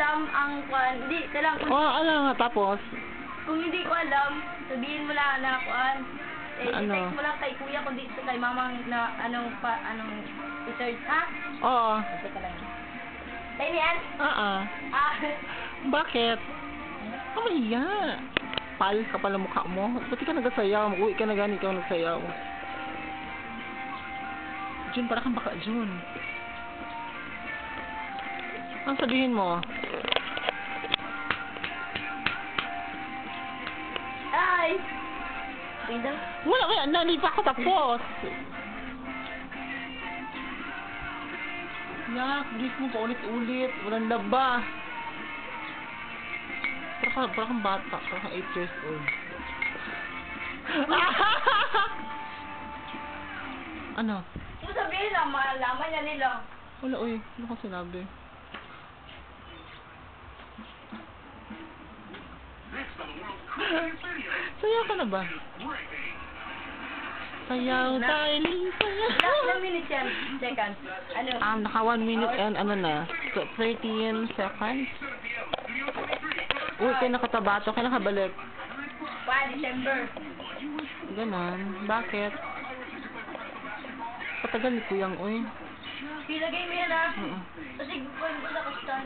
alam ang kuan, hindi ka lang kung, Ano nga tapos? kung hindi ko alam, sabihin mo lang na kuan. Ano? I-text mo lang kay kuya kundi sa kay mamang na anong i-search ha? Oo. Ito ka lang. Tayo niyan? Ah. Bakit? Mahiya. Pal ka pala mukha mo. Ba't ka nagsayaw? Uwi ka na gani, ikaw nagsayaw. Jun, para kang baka, Jun. Ang sabihin mo? Ay! Pindang? Wala, hindi pa ako tapos. Yak, gift mo pa ulit-ulit. Walang laba. Para kang bata. Para kang 8 years old. Ano? Kung sabihin lang, malaman niya nila. Wala, uy. Ano ka sinabi? Sayaw ka na ba? Sayaw tayo, sayaw. Ilang minutes yan? Seconds. Ano? Naka 1 minute and ano na? 13 seconds? Uy, kayo nakatabato. Kayo nakabalik. December. Ganon. Bakit? Patagal ni Kuyang, uy. Ilagay mo yan ha. Oo. Kasi kung sa kastan.